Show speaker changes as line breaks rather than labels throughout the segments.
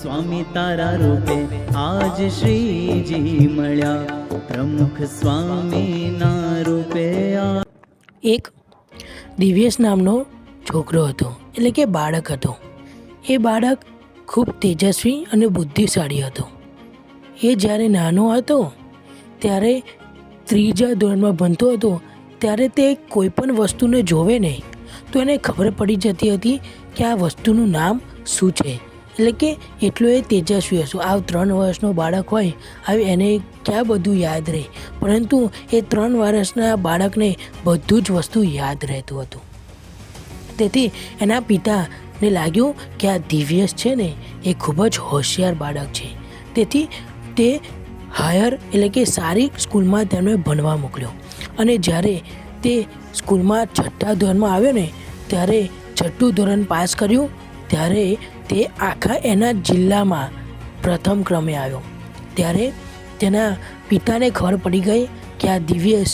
સ્વામી તારા રૂપે આજ શ્રીજી મળ્યા, પ્રમુખ સ્વામીના રૂપે
એક દિવ્યેશ નામનો છોકરો હતો, એટલે કે બાળક હતો. એ બાળક ખૂબ તેજસ્વી અને બુદ્ધિશાળી હતો. એ જ્યારે નાનો હતો ત્યારે ત્રીજા ધોરણમાં ભણતો હતો ત્યારે તે કોઈ પણ વસ્તુને જોવે નહીં તો એને ખબર પડી જતી હતી કે આ વસ્તુનું નામ શું છે. એટલે કે એટલો એ તેજસ્વી હતો. આ 3 વર્ષનો બાળક હોય હવે એને ક્યાં બધું યાદ રહે, પરંતુ એ 3 વર્ષના બાળકને બધું જ વસ્તુ યાદ રહેતું હતું. તેથી એના પિતાને લાગ્યું કે આ દિવ્યેશ છે ને એ ખૂબ જ હોશિયાર બાળક છે. તેથી તે હાયર એટલે કે સારી સ્કૂલમાં તેમને ભણવા મોકલ્યો. અને જ્યારે તે સ્કૂલમાં 6થા ધોરણમાં આવ્યો ને ત્યારે 6થું ધોરણ પાસ કર્યું ત્યારે તે આખા એના જિલ્લામાં પ્રથમ ક્રમે આવ્યો. ત્યારે તેના પિતાને ખબર પડી ગઈ કે આ દિવ્યેશ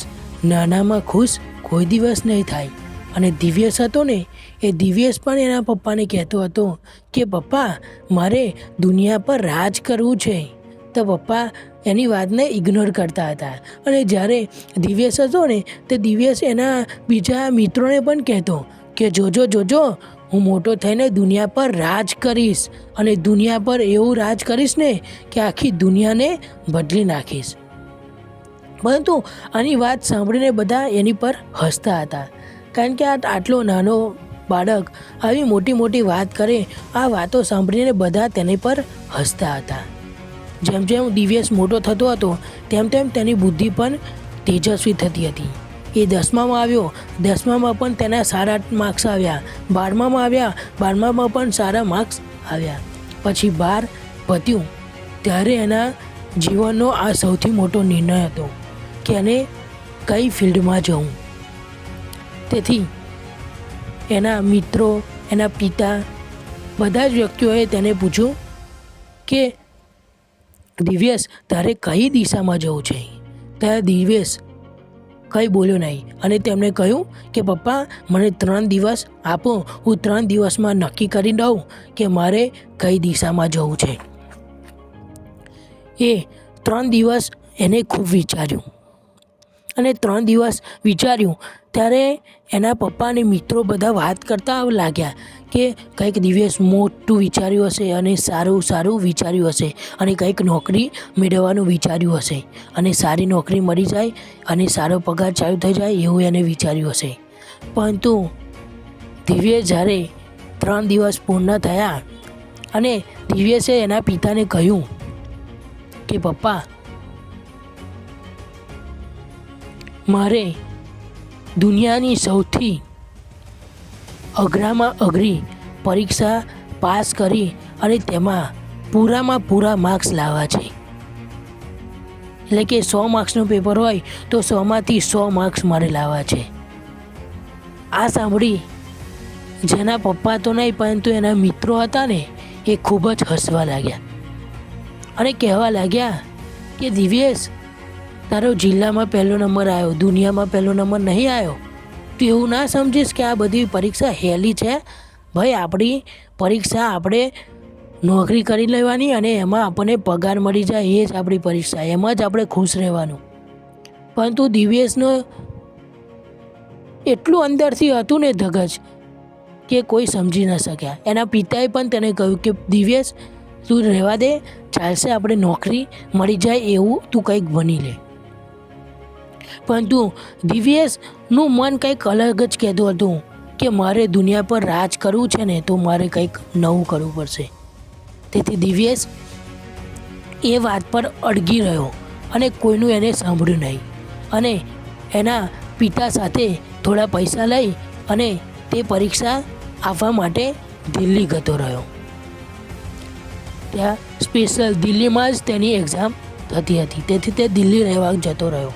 નાનામાં ખુશ કોઈ દિવસ નહીં થાય. અને દિવ્યેશ હતો ને એ દિવ્યેશ પણ એના પપ્પાને કહેતો હતો કે પપ્પા મારે દુનિયા પર રાજ કરવું છે. તો પપ્પા એની વાતને ઇગ્નોર કરતા હતા. અને જ્યારે દિવ્યેશ હતો ને તે દિવ્યેશ એના બીજા મિત્રોને પણ કહેતો કે જોજો જોજો હું મોટો થઈને દુનિયા પર રાજ કરીશ, અને દુનિયા પર એવું રાજ કરીશ ને કે આખી દુનિયાને બદલી નાખીશ. પરંતુ આની વાત સાંભળીને બધા એની પર હસતા હતા, કારણ કે આટલો નાનો બાળક આવી મોટી મોટી વાત કરે. આ વાતો સાંભળીને બધા તેની પર હસતા હતા. જેમ જેમ દિવ્યેશ મોટો થતો હતો તેમ તેમ તેની બુદ્ધિ પણ તેજસ્વી થતી હતી. એ 10મામાં આવ્યો, 10મામાં પણ તેના સારા માર્ક્સ આવ્યા. 12મામાં આવ્યા, 12મામાં પણ સારા માર્ક્સ આવ્યા. પછી 12 પત્યું ત્યારે એના જીવનનો આ સૌથી મોટો નિર્ણય હતો કે એને કઈ ફિલ્ડમાં જવું. તેથી એના મિત્રો, એના પિતા, બધા જ વ્યક્તિઓએ તેને પૂછ્યું કે દિવ્યેશ તારે કઈ દિશામાં જવું છે. ત્યારે દિવ્યેશ કંઈ બોલ્યો નહીં અને તેમણે કહ્યું કે પપ્પા મને 3 દિવસ આપો, હું 3 દિવસમાં નક્કી કરી દઉં કે મારે કઈ દિશામાં જવું છે. એ 3 દિવસ એને ખૂબ વિચાર્યું અને 3 દિવસ વિચાર્યું ત્યારે એના પપ્પા અને મિત્રો બધા વાત કરતા લાગ્યા કે કંઈક દિવ્યેશ મોટું વિચાર્યું હશે અને સારું સારું વિચાર્યું હશે અને કંઈક નોકરી મેળવવાનું વિચાર્યું હશે અને સારી નોકરી મળી જાય અને સારો પગાર ચાલુ થઈ જાય એવું એને વિચાર્યું હશે. પરંતુ દિવ્યેશ જ્યારે 3 દિવસ પૂર્ણ થયા અને દિવ્યેશે એના પિતાને કહ્યું કે પપ્પા મારે દુનિયાની સૌથી અઘરામાં અઘરી પરીક્ષા પાસ કરી અને તેમાં પૂરામાં પૂરા માર્ક્સ લાવવા છે. એટલે કે 100 માર્ક્સનું પેપર હોય તો 100માંથી 100 માર્ક્સ મારે લાવવા છે. આ સાંભળી જેના પપ્પા તો નહીં પરંતુ એના મિત્રો હતા ને એ ખૂબ જ હસવા લાગ્યા અને કહેવા લાગ્યા કે દિવ્યેશ તારો જિલ્લામાં 1લો નંબર આવ્યો, દુનિયામાં 1લો નંબર નહીં આવ્યો. તું એવું ના સમજીશ કે આ બધી પરીક્ષા હેલી છે. ભાઈ આપણી પરીક્ષા આપણે નોકરી કરી લેવાની અને એમાં આપણને પગાર મળી જાય એ જ આપણી પરીક્ષા, એમાં જ આપણે ખુશ રહેવાનું. પરંતુ દિવ્યેશનો એટલું અંદરથી હતું ને ધગજ કે કોઈ સમજી ન શક્યા. એના પિતાએ પણ તેને કહ્યું કે દિવ્યેશ તું રહેવા દે, ચાલશે, આપણે નોકરી મળી જાય એવું તું કંઈક બની લે. પરંતુ દિવ્યેશનું મન કંઈક અલગ જ કહેતું હતું કે મારે દુનિયા પર રાજ કરવું છે ને તો મારે કંઈક નવું કરવું પડશે. તેથી દિવ્યેશ એ વાત પર અડગી રહ્યો અને કોઈનું એને સાંભળ્યું નહીં અને એના પિતા સાથે થોડા પૈસા લઈ અને તે પરીક્ષા આપવા માટે દિલ્હી જતો રહ્યો. ત્યાં સ્પેશિયલ દિલ્હીમાં જ તેની એક્ઝામ થતી હતી, તેથી તે દિલ્હી રહેવા જતો રહ્યો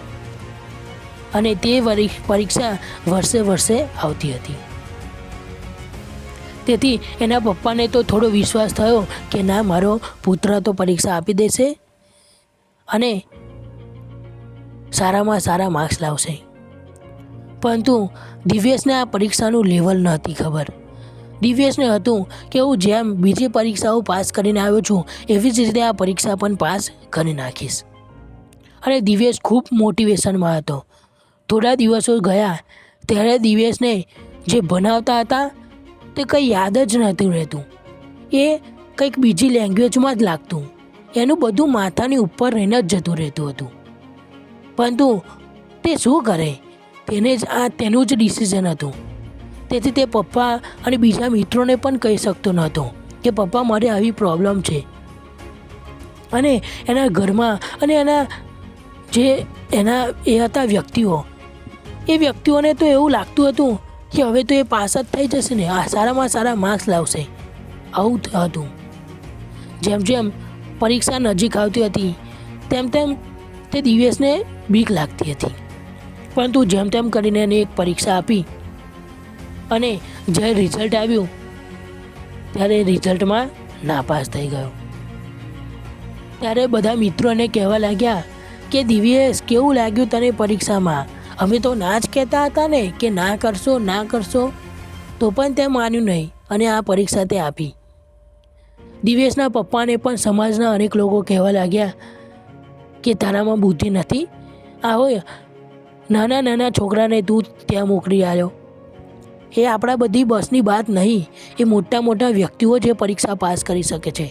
અને તે પરીક્ષા વર્ષે વર્ષે આવતી હતી. તેથી એના પપ્પાને તો થોડો વિશ્વાસ થયો કે ના મારો પુત્ર તો પરીક્ષા આપી દેશે અને સારામાં સારા માર્ક્સ લાવશે. પરંતુ દિવ્યેશને આ પરીક્ષાનું લેવલ નહોતી ખબર દિવ્યેશને હતું કે હું જેમ બીજી પરીક્ષાઓ પાસ કરીને આવ્યો છું એવી જ રીતે આ પરીક્ષા પણ પાસ કરી નાખીશ. અને દિવ્યેશ ખૂબ મોટિવેશનમાં હતો. થોડા દિવસો ગયા ત્યારે દિવ્યેશને જે ભણાવતા હતા તે કંઈ યાદ જ નહોતું રહેતું. એ કંઈક બીજી લેંગ્વેજમાં જ લાગતું. એનું બધું માથાની ઉપર રહીને જ જતું રહેતું હતું. પરંતુ તે શું કરે, તેનું જ ડિસિઝન હતું. તેથી તે પપ્પા અને બીજા મિત્રોને પણ કહી શકતો નહોતો કે પપ્પા મારે આવી પ્રોબ્લેમ છે. અને એના ઘરમાં અને એના હતા વ્યક્તિઓ, એ વ્યક્તિઓને તો એવું લાગતું હતું કે હવે તો એ પાસ જ થઈ જશે ને, આ સારામાં સારા માર્ક્સ લાવશે. આવું હતું. જેમ જેમ પરીક્ષા નજીક આવતી હતી તેમ તેમ તે દિવ્યેશને બીક લાગતી હતી. પરંતુ જેમ તેમ કરીને એને એક પરીક્ષા આપી અને જ્યારે રિઝલ્ટ આવ્યું ત્યારે રિઝલ્ટમાં નાપાસ થઈ ગયો. ત્યારે બધા મિત્રોને કહેવા લાગ્યા કે દિવ્યેશ, કેવું લાગ્યું તને પરીક્ષામાં? અમે તો ના જ કહેતા હતા ને કે ના કરશો ના કરશો, તો પણ તે માન્યું નહીં અને આ પરીક્ષા તે આપી. દિવ્યેશના પપ્પાને પણ સમાજના અનેક લોકો કહેવા લાગ્યા કે તારામાં બુદ્ધિ નથી, આવો નાના નાના છોકરાને તું ત્યાં મોકલી આવ્યો. એ આપણા બધી બસની વાત નહીં, એ મોટા મોટા વ્યક્તિઓ જે પરીક્ષા પાસ કરી શકે છે.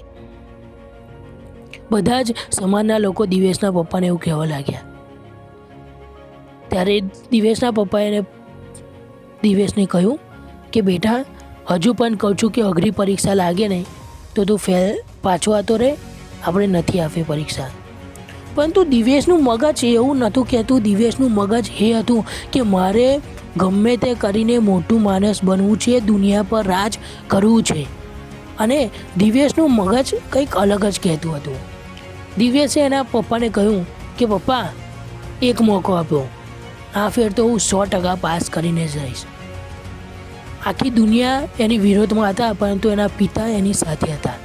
બધા જ સમાજના લોકો દિવ્યેશના પપ્પાને એવું કહેવા લાગ્યા. ત્યારે દિવ્યેશના પપ્પાએ દિવ્યેશને કહ્યું કે બેટા, હજુ પણ કહું છું કે અઘરી પરીક્ષા લાગે ને તો તું પાછો આવતો રહે, આપણે નથી આપી પરીક્ષા. પરંતુ દિવ્યેશનું મગજ એવું નહોતું કહેતું. દિવ્યેશનું મગજ એ હતું કે મારે ગમે તે કરીને મોટું માણસ બનવું છે, દુનિયા પર રાજ કરવું છે. અને દિવ્યેશનું મગજ કંઈક અલગ જ કહેતું હતું. દિવ્યેશે એના પપ્પાને કહ્યું કે પપ્પા, એક મોકો આપ્યો, આ ફેર તો હું 100% પાસ કરીને જ રહીશ. આખી દુનિયા એની વિરોધમાં હતા, પરંતુ એના પિતા એની સાથે હતા.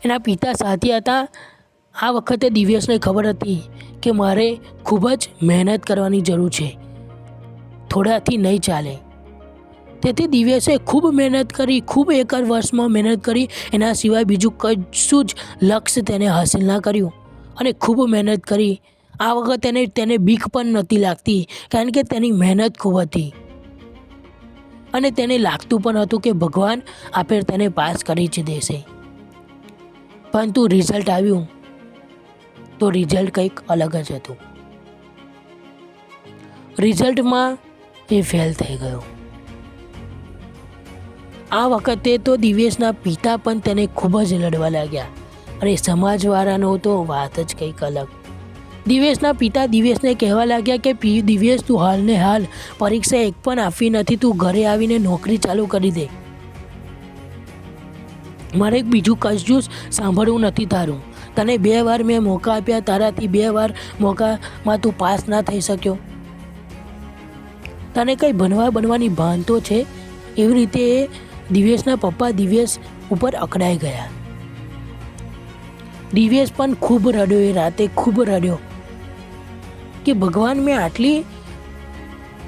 એના પિતા સાથે હતા. આ વખતે દિવ્યેશને ખબર હતી કે મારે ખૂબ જ મહેનત કરવાની જરૂર છે, થોડાથી નહીં ચાલે. તેથી દિવ્યેશે ખૂબ મહેનત કરી, ખૂબ એક વર્ષમાં મહેનત કરી. એના સિવાય બીજું કશું જ લક્ષ્ય તેને હાંસિલ ના કર્યું અને ખૂબ મહેનત કરી. આ વખતે તેને બીક પણ નહોતી લાગતી, કારણ કે તેની મહેનત ખૂબ હતી અને તેને લાગતું પણ હતું કે ભગવાન આપે તેને પાસ કરી જ દેશે. પરંતુ રિઝલ્ટ આવ્યું તો રિઝલ્ટ કંઈક અલગ જ હતું. રિઝલ્ટમાં એ ફેલ થઈ ગયો. આ વખતે તો દિવ્યેશના પિતા પણ તેને ખૂબ જ લડવા લાગ્યા અને સમાજવાળાનો તો વાત જ કંઈક અલગ. દિવ્યેશના પિતા દિવ્યેશને કહેવા લાગ્યા કે દિવ્યેશ, તું હાલને હાલ પરીક્ષા એક પણ આપી નથી, તું ઘરે આવીને નોકરી ચાલુ કરી દે. મારે બીજું કશું સાંભળવું નથી તારું. તને 2 વાર મેં મોકા આપ્યા, તારાથી 2 વાર મોકામાં તું પાસ ના થઈ શક્યો. તને કંઈ બનવાની ભાન તો છે? એવી રીતે દિવ્યેશના પપ્પા દિવ્યેશ ઉપર અકળાઈ ગયા. દિવ્યેશ પણ ખૂબ રડ્યો. એ રાતે ખૂબ રડ્યો કે ભગવાન, મેં આટલી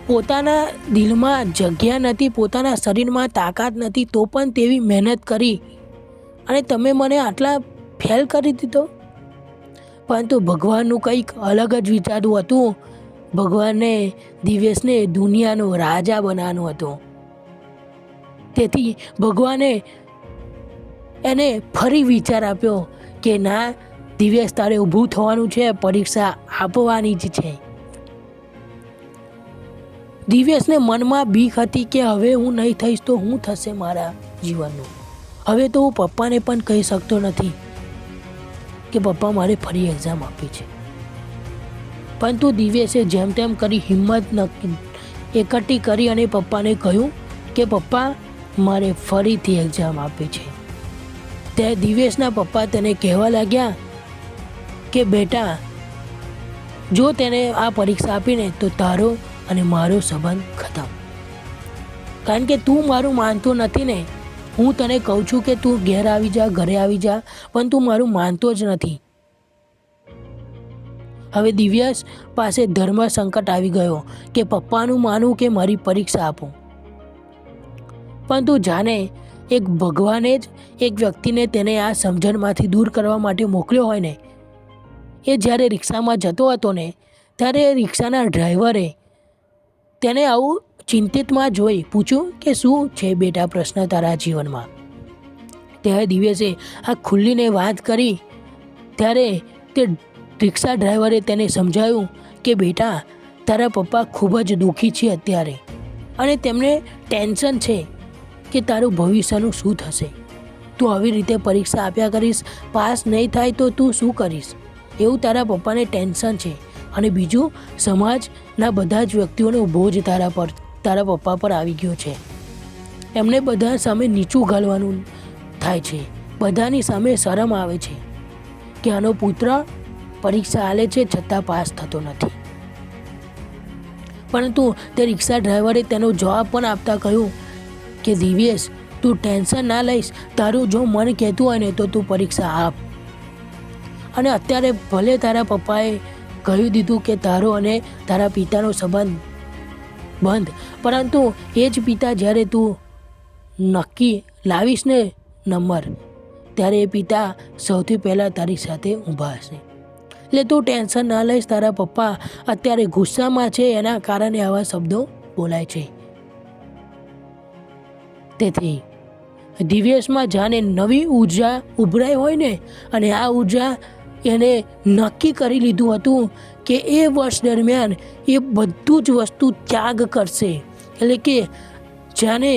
પોતાના દિલમાં જગ્યા નથી, પોતાના શરીરમાં તાકાત નથી, તો પણ તેવી મહેનત કરી અને તમે મને આટલા ફેલ કરી દીધો. પરંતુ ભગવાનનું કંઈક અલગ જ વિચારવું હતું. ભગવાનને દિવ્યેશને દુનિયાનો રાજા બનાવવાનો હતો. તેથી ભગવાને એને ફરી વિચાર આપ્યો કે ના દિવ્યેશ, તારે ઊભું થવાનું છે, પરીક્ષા આપવાની જ છે. દિવ્યેશને મનમાં બીક હતી કે હવે હું નહીં થઈશ તો શું થશે મારા જીવનનું. હવે તો હું પપ્પાને પણ કહી શકતો નથી કે પપ્પા, મારે ફરી એક્ઝામ આપી છે. પરંતુ દિવ્યેશે જેમ તેમ કરી હિંમત એકઠી કરી અને પપ્પાને કહ્યું કે પપ્પા, મારે ફરીથી એક્ઝામ આપી છે. ત્યારે દિવ્યેશના પપ્પા તેને કહેવા લાગ્યા કે બેટા, જો તેને આ પરીક્ષા આપીને તો તારો અને મારો સંબંધ ખતમ. કારણ કે તું મારું માનતો નથી ને. હું તને કહું છું કે તું ઘેર આવી જા, ઘરે આવી જા, પણ તું મારું માનતો જ નથી. હવે દિવ્યેશ પાસે ધર્મ સંકટ આવી ગયો કે પપ્પાનું માનવું કે મારી પરીક્ષા આપું. પરંતુ જાણે એક ભગવાને જ એક વ્યક્તિને તેને આ સમજણમાંથી દૂર કરવા માટે મોકલ્યો હોય ને, એ જ્યારે રિક્ષામાં જતો હતો ને ત્યારે રિક્ષાના ડ્રાઈવરે તેને આવું ચિંતિતમાં જોઈ પૂછ્યું કે શું છે બેટા પ્રશ્ન તારા જીવનમાં. ત્યારે દિવ્યેશે આ ખુલ્લીને વાત કરી. ત્યારે તે રિક્ષા ડ્રાઈવરે તેને સમજાવ્યું કે બેટા તારા પપ્પા ખૂબ જ દુઃખી છે અત્યારે, અને તેમને ટેન્શન છે કે તારું ભવિષ્યનું શું થશે. તું આવી રીતે પરીક્ષા આપ્યા કરીશ, પાસ નહીં થાય તો તું શું કરીશ, એવું તારા પપ્પાને ટેન્શન છે. અને બીજું, સમાજના બધા જ વ્યક્તિઓનો બોજ તારા પપ્પા પર આવી ગયો છે. એમને બધા સામે નીચું ઘાલવાનું થાય છે. બધાની સામે શરમ આવે છે કે આનો પુત્ર પરીક્ષા આલે છે છતાં પાસ થતો નથી. પરંતુ તે રિક્ષા ડ્રાઈવરે તેનો જવાબ પણ આપતા કહ્યું કે દિવ્યેશ, તું ટેન્શન ના લઈશ, તારું જો મન કહેતું હોય ને તો તું પરીક્ષા આપ. અને અત્યારે ભલે તારા પપ્પાએ કહી દીધું કે તારો અને તારા પિતાનો સંબંધ બંધ, પરંતુ એ જ પિતા જ્યારે તું નક્કી લાવીશ ને નંબર, ત્યારે એ પિતા સૌથી પહેલાં તારી સાથે ઊભા હશે. એટલે તું ટેન્શન ના લઈશ, તારા પપ્પા અત્યારે ગુસ્સામાં છે, એના કારણે આવા શબ્દો બોલાય છે. તેથી દિવ્યેશમાં જાણે નવી ઉર્જા ઉભરાઈ હોય ને, અને આ ઉર્જા એને નક્કી કરી લીધું હતું કે એ વર્ષ દરમિયાન એ બધું જ વસ્તુ ત્યાગ કરશે. એટલે કે જાણે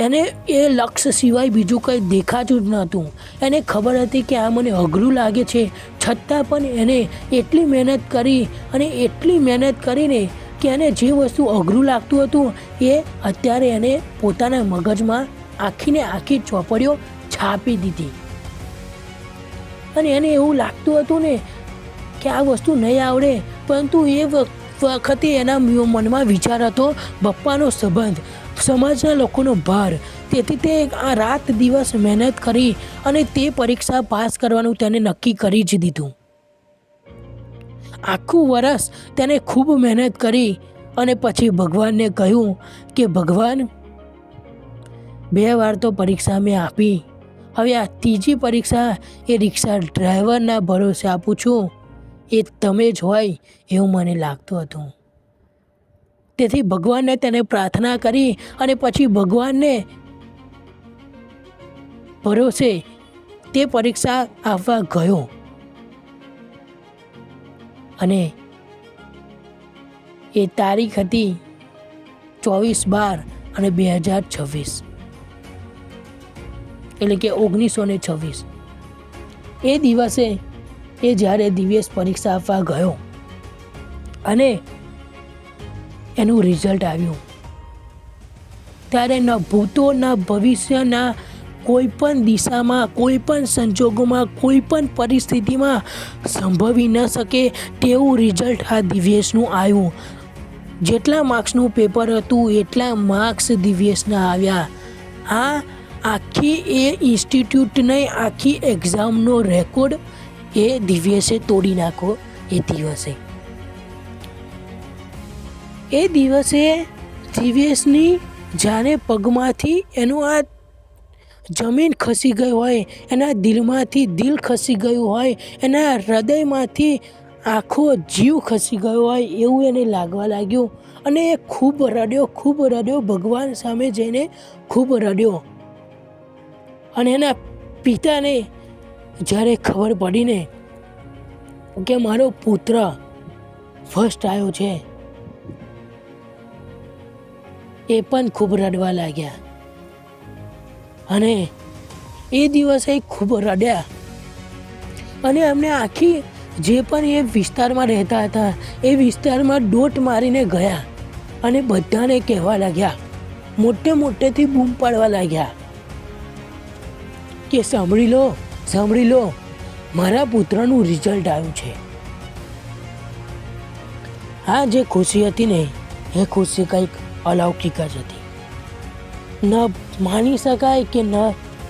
એને એ લક્ષ્ય સિવાય બીજું કંઈ દેખાતું જ નહોતું. એને ખબર હતી કે આ મને અઘરું લાગે છે, છતાં પણ એને એટલી મહેનત કરી, અને એટલી મહેનત કરીને કે એને જે વસ્તુ અઘરું લાગતું હતું એ અત્યારે એને પોતાના મગજમાં આખીને આખી ચોપડીઓ છાપી દીધી. અને એને એવું લાગતું હતું ને કે આ વસ્તુ નહીં આવડે, પરંતુ એ વખતે એના મનમાં વિચાર હતો પપ્પાનો સંબંધ, સમાજના લોકોનો ભાર. તેથી તે આ રાત દિવસ મહેનત કરી અને તે પરીક્ષા પાસ કરવાનું તેને નક્કી કરી જ દીધું. આખું વર્ષ તેને ખૂબ મહેનત કરી અને પછી ભગવાનને કહ્યું કે ભગવાન, 2 વાર તો પરીક્ષા મેં આપી, હવે આ ત્રીજી પરીક્ષા એ રિક્ષા ડ્રાઈવરના ભરોસે આપું છું. એ તમે જ હોય એવું મને લાગતું હતું. તેથી ભગવાનને તેને પ્રાર્થના કરી અને પછી ભગવાનને ભરોસે તે પરીક્ષા આપવા ગયો. અને એ તારીખ હતી 24/12/2026, એટલે કે 1926. એ દિવસે એ જ્યારે દિવ્યેશ પરીક્ષા આપવા ગયો અને એનું રિઝલ્ટ આવ્યું, ત્યારે ન ભૂતો ન ભવિષ્યના કોઈ પણ દિશામાં, કોઈ પણ સંજોગોમાં, કોઈ પણ પરિસ્થિતિમાં સંભવી ન શકે તેવું રિઝલ્ટ આ દિવ્યેશનું આવ્યું. જેટલા માર્ક્સનું પેપર હતું એટલા માર્ક્સ દિવ્યેશના આવ્યા. આ આખી એ ઇન્સ્ટિટ્યૂટ નહીં, આખી એક્ઝામનો રેકોર્ડ એ દિવ્યેશે તોડી નાખ્યો. એ દિવસે દિવ્યેશની જાણે પગમાંથી એનું આ જમીન ખસી ગઈ હોય, એના દિલમાંથી દિલ ખસી ગયું હોય, એના હૃદયમાંથી આખો જીવ ખસી ગયો હોય એવું એને લાગવા લાગ્યું. અને એ ખૂબ રડ્યો, ભગવાન સામે જઈને ખૂબ રડ્યો. અને એના પિતાને જ્યારે ખબર પડીને કે મારો પુત્ર ફર્સ્ટ આવ્યો છે, એ પણ ખૂબ રડવા લાગ્યા. અને એ દિવસે ખૂબ રડ્યા. અને એમને આખી જે પણ એ વિસ્તારમાં રહેતા હતા એ વિસ્તારમાં દોટ મારીને ગયા અને બધાને કહેવા લાગ્યા, મોટેથી બૂમ પાડવા લાગ્યા કે સાંભળી લો, મારા પુત્રનું રિઝલ્ટ આવ્યું છે. આ જે ખુશી હતી ને એ ખુશી કંઈક અલૌકિક જ હતી. ન માની શકાય કે ન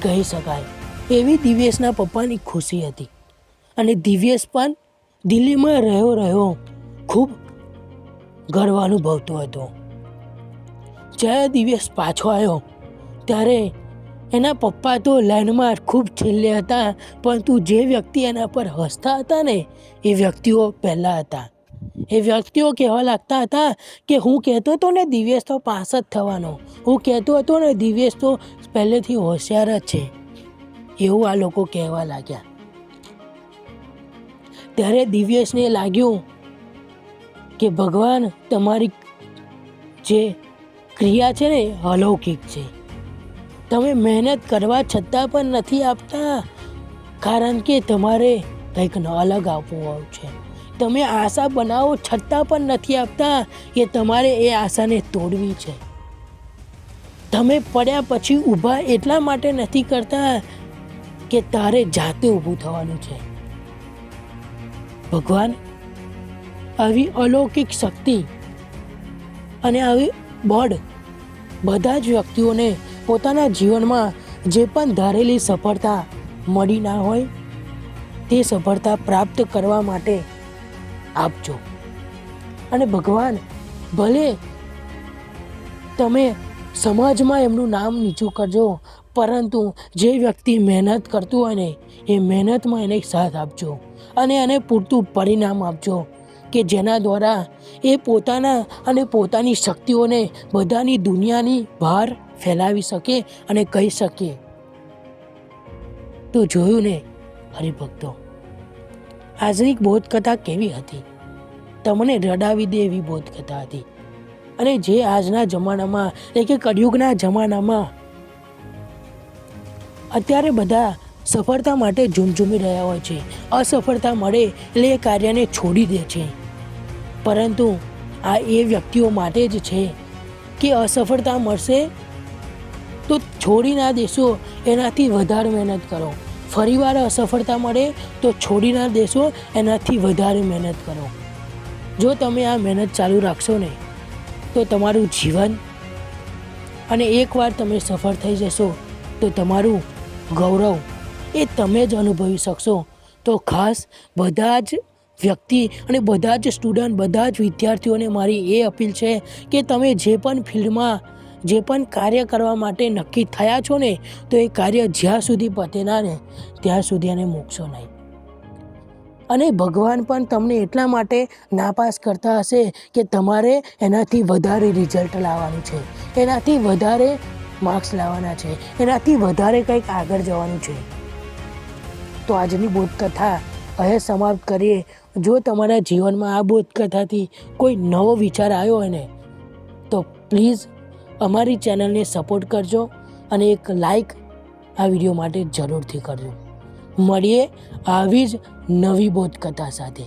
કહી શકાય એવી દિવ્યેશના પપ્પાની ખુશી હતી. અને દિવ્યેશ પણ દિલ્હીમાં રહ્યો ખૂબ ગર્વ અનુભવતો હતો. જ્યારે દિવ્યેશ પાછો આવ્યો ત્યારે એના પપ્પા તો લાઈનમાં ખૂબ છેલ્લે હતા, પરંતુ જે વ્યક્તિ એના પર હસતા હતા ને એ વ્યક્તિઓ પહેલાં હતા. એ વ્યક્તિઓ કહેવા લાગતા હતા કે હું કહેતો હતો ને દિવ્યેશ તો પાસ જ થવાનો, હું કહેતો હતો ને દિવ્યેશ તો પહેલેથી હોશિયાર જ છે, એવું આ લોકો કહેવા લાગ્યા. ત્યારે દિવ્યેશને લાગ્યું કે ભગવાન તમારી જે ક્રિયા છે ને અલૌકિક છે. તમે મહેનત કરવા છતાં પણ નથી આપતા, કારણ કે તમારે કંઈક અલગ આપવું હોય છે. તમે આશા બનાવો છતાં પણ નથી આપતા, કે તમારે એ આશાને તોડવી છે. તમે પડ્યા પછી ઊભા એટલા માટે નથી કરતા કે તારે જાતે ઊભું થવાનું છે. ભગવાન આવી અલૌકિક શક્તિ અને આવી બળ બધા જ વ્યક્તિઓને પોતાના જીવનમાં જે પણ ધારેલી સફળતા મળી ના હોય તે સફળતા પ્રાપ્ત કરવા માટે આપજો. અને ભગવાન ભલે તમે સમાજમાં એમનું નામ નીચું કરજો, પરંતુ જે વ્યક્તિ મહેનત કરતું હોય ને એ મહેનતમાં એને સાથ આપજો અને એને પૂરતું પરિણામ આપજો કે જેના દ્વારા એ પોતાના અને પોતાની શક્તિઓને બધાની દુનિયાની બહાર ફેલાવી શકે અને કહી શકે. તો જોયું ને હરિભક્તો, આજની બોધકથા કેવી હતી? તમને રડાવી દે એવી બોધકથા હતી. અને જે આજના જમાનામાં એટલે કે કળિયુગના જમાનામાં અત્યારે બધા સફળતા માટે ઝૂમઝૂમી રહ્યા હોય છે. અસફળતા મળે એટલે એ કાર્યને છોડી દે છે. પરંતુ આ એ વ્યક્તિઓ માટે જ છે કે અસફળતા મળશે તો છોડી ના દેશો, એનાથી વધારે મહેનત કરો. ફરીવાર અસફળતા મળે તો છોડી ના દેશો, એનાથી વધારે મહેનત કરો. જો તમે આ મહેનત ચાલુ રાખશો ને તો તમારું જીવન, અને એકવાર તમે સફળ થઈ જશો તો તમારું ગૌરવ એ તમે જ અનુભવી શકશો. તો ખાસ બધા જ વ્યક્તિ અને બધા જ સ્ટુડન્ટ, બધા જ વિદ્યાર્થીઓને મારી એ અપીલ છે કે તમે જે પણ ફિલ્ડમાં જે પણ કાર્ય કરવા માટે નક્કી થયા છો ને તો એ કાર્ય જ્યાં સુધી પતે ના ને ત્યાં સુધી એને મૂકશો નહીં. અને ભગવાન પણ તમને એટલા માટે નાપાસ કરતા હશે કે તમારે એનાથી વધારે રિઝલ્ટ લાવવાનું છે, એનાથી વધારે માર્ક્સ લાવવાના છે, એનાથી વધારે કંઈક આગળ જવાનું છે. તો આજની બોધકથા અહીં સમાપ્ત કરીએ. જો તમારા જીવનમાં આ બોધકથાથી કોઈ નવો વિચાર આવ્યો હોય ને તો પ્લીઝ અમારી ચેનલને સપોર્ટ કરજો અને એક લાઈક આ વિડીયો માટે જરૂરથી કરજો. મળીએ આવી જ નવી બોધકથા સાથે.